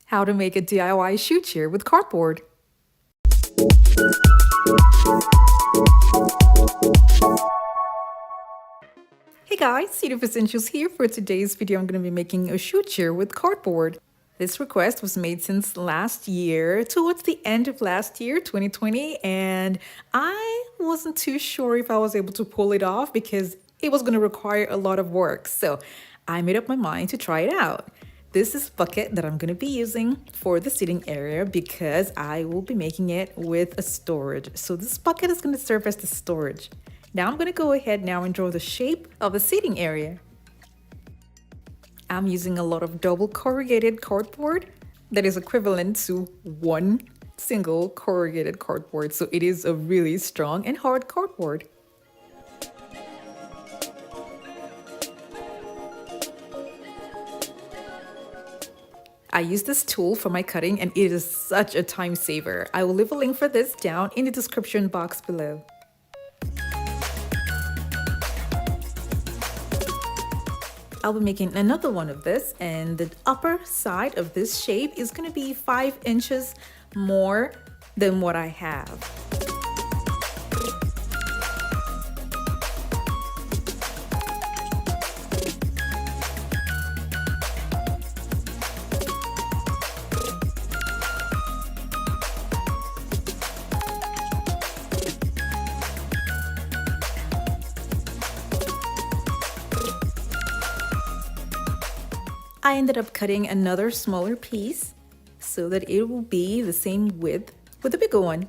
How to make a DIY shoe chair with cardboard. Hey guys, Uniqueness here. For today's video, I'm going to be making a shoe chair with cardboard. This request was made since last year, towards the end of last year, 2020, and I wasn't too sure if I was able to pull it off because it was going to require a lot of work. So I made up my mind to try it out. This is a bucket that I'm going to be using for the sitting area because I will be making it with a storage. So this bucket is going to serve as the storage. Now I'm going to go ahead now and draw the shape of the seating area. I'm using a lot of double corrugated cardboard that is equivalent to one single corrugated cardboard. So it is a really strong and hard cardboard. I use this tool for my cutting and it is such a time saver. I will leave a link for this down in the description box below. I'll be making another one of this, and the upper side of this shape is going to be 5 inches more than what I have. I ended up cutting another smaller piece so that it will be the same width with the bigger one,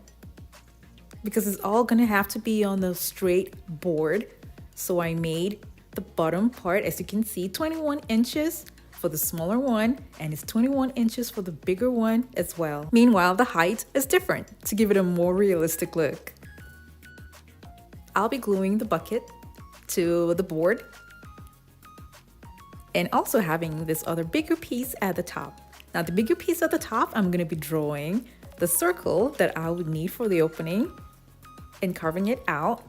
because it's all gonna have to be on the straight board. So I made the bottom part, as you can see, 21 inches for the smaller one, and it's 21 inches for the bigger one as well. Meanwhile, the height is different to give it a more realistic look. I'll be gluing the bucket to the board and also having this other bigger piece at the top. Now the bigger piece at the top, I'm gonna be drawing the circle that I would need for the opening and carving it out.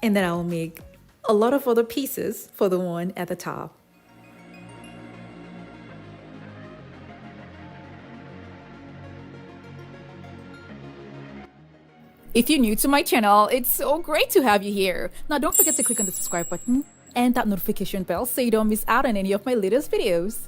And then I'll make a lot of other pieces for the one at the top. If you're new to my channel, it's so great to have you here. Now don't forget to click on the subscribe button and that notification bell so you don't miss out on any of my latest videos.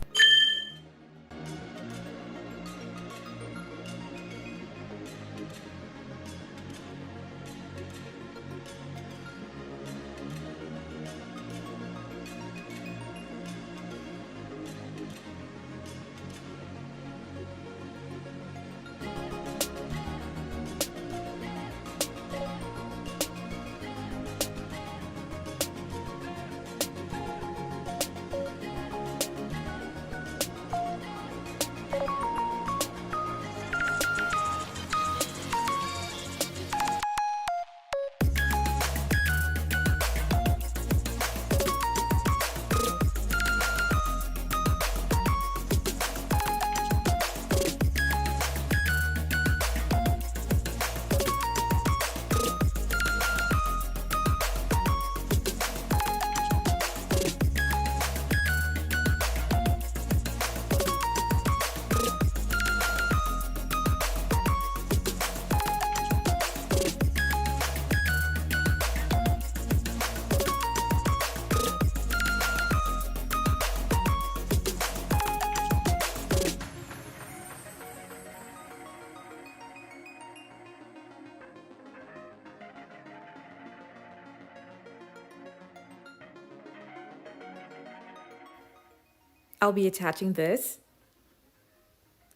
I'll be attaching this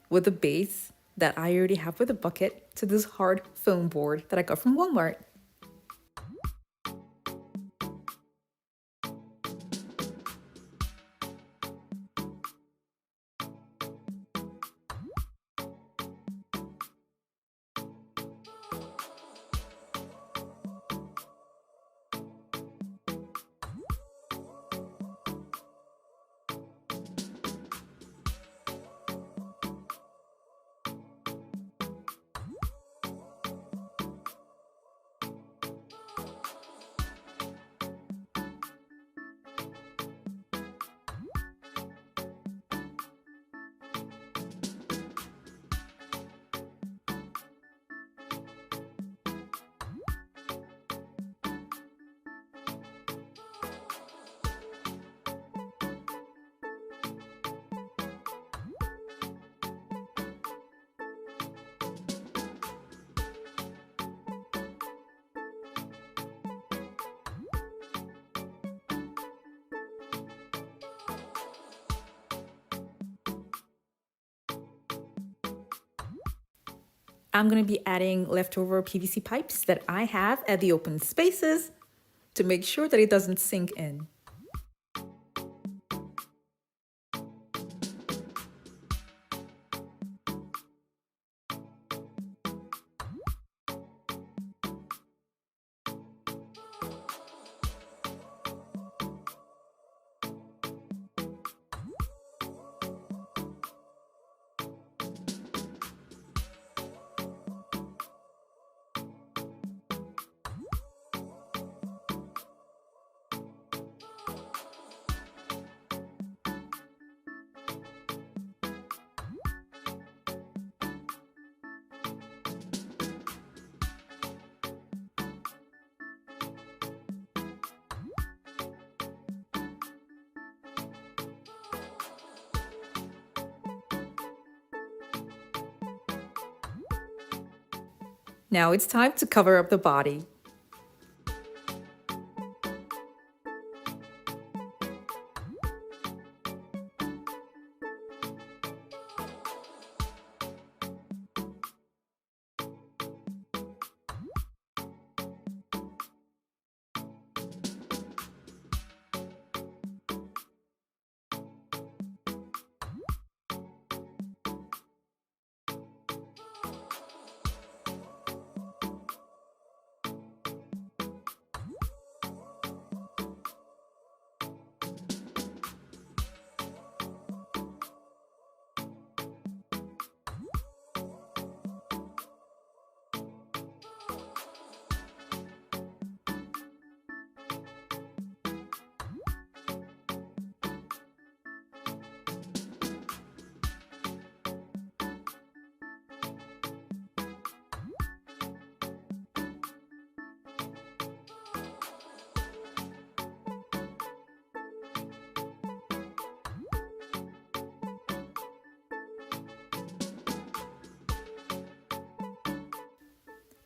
with the base that I already have with the bucket to this hard foam board that I got from Walmart. I'm going to be adding leftover PVC pipes that I have at the open spaces to make sure that it doesn't sink in. Now it's time to cover up the body.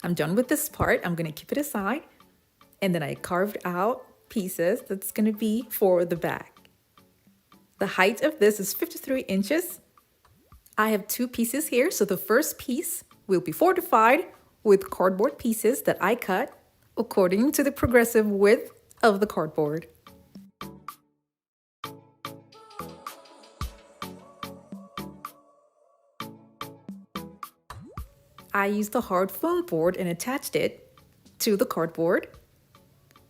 I'm done with this part. I'm going to keep it aside. And then I carved out pieces that's going to be for the back. The height of this is 53 inches. I have two pieces here. So the first piece will be fortified with cardboard pieces that I cut according to the progressive width of the cardboard. I used a hard foam board and attached it to the cardboard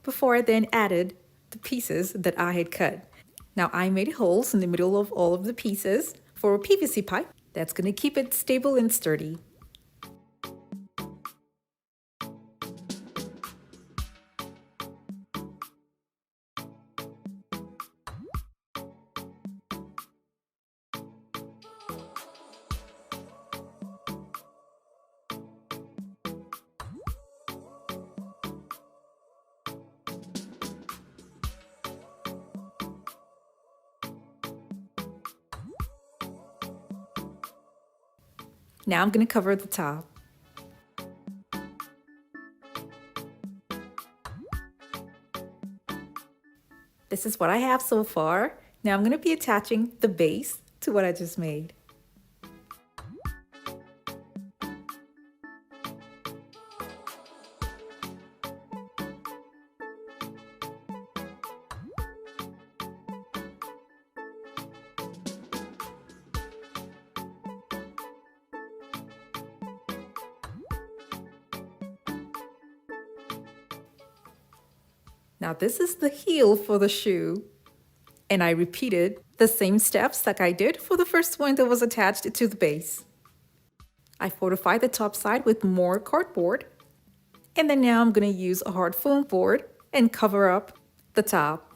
before I then added the pieces that I had cut. Now I made holes in the middle of all of the pieces for a PVC pipe that's going to keep it stable and sturdy. Now I'm going to cover the top. This is what I have so far. Now I'm going to be attaching the base to what I just made. Now this is the heel for the shoe. And I repeated the same steps like I did for the first one that was attached to the base. I fortified the top side with more cardboard. And then now I'm going to use a hard foam board and cover up the top.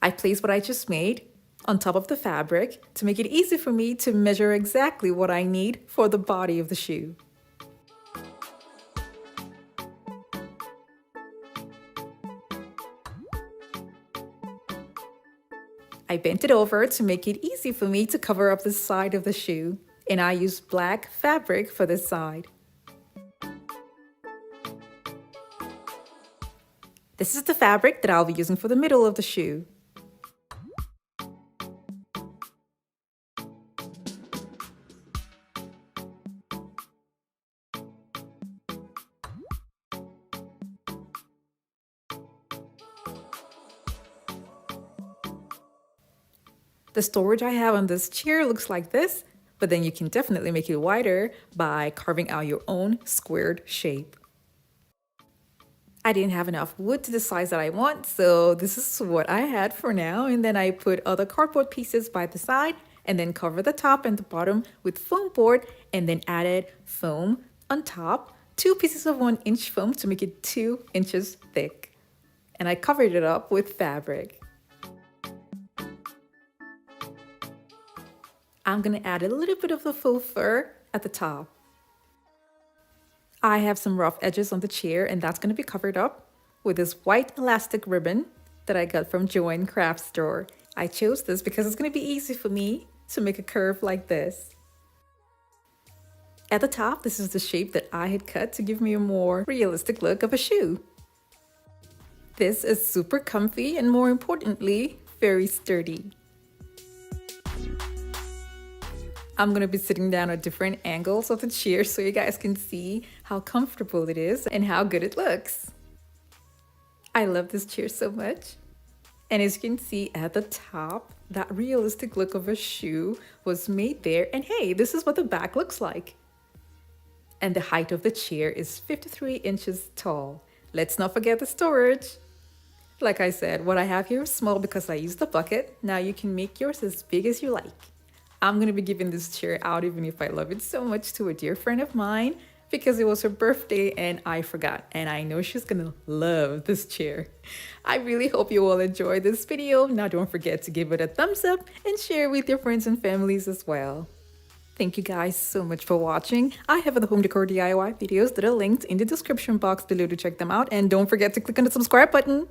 I place what I just made on top of the fabric to make it easy for me to measure exactly what I need for the body of the shoe. I bent it over to make it easy for me to cover up the side of the shoe, and I used black fabric for this side. This is the fabric that I'll be using for the middle of the shoe. The storage I have on this chair looks like this, but then you can definitely make it wider by carving out your own squared shape. I didn't have enough wood to the size that I want, so this is what I had for now. And then I put other cardboard pieces by the side and then cover the top and the bottom with foam board and then added foam on top, 2 pieces of 1-inch foam to make it 2 inches thick. And I covered it up with fabric. I'm gonna add a little bit of the faux fur at the top. I have some rough edges on the chair, and that's gonna be covered up with this white elastic ribbon that I got from Joanne Craft Store. I chose this because it's gonna be easy for me to make a curve like this. At the top, this is the shape that I had cut to give me a more realistic look of a shoe. This is super comfy and, more importantly, very sturdy. I'm going to be sitting down at different angles of the chair so you guys can see how comfortable it is and how good it looks. I love this chair so much. And as you can see at the top, that realistic look of a shoe was made there. And hey, this is what the back looks like. And the height of the chair is 53 inches tall. Let's not forget the storage. Like I said, what I have here is small because I used the bucket. Now you can make yours as big as you like. I'm going to be giving this chair out, even if I love it so much, to a dear friend of mine because it was her birthday and I forgot. And I know she's going to love this chair. I really hope you all enjoyed this video. Now don't forget to give it a thumbs up and share with your friends and families as well. Thank you guys so much for watching. I have other home decor DIY videos that are linked in the description box below to check them out. And don't forget to click on the subscribe button.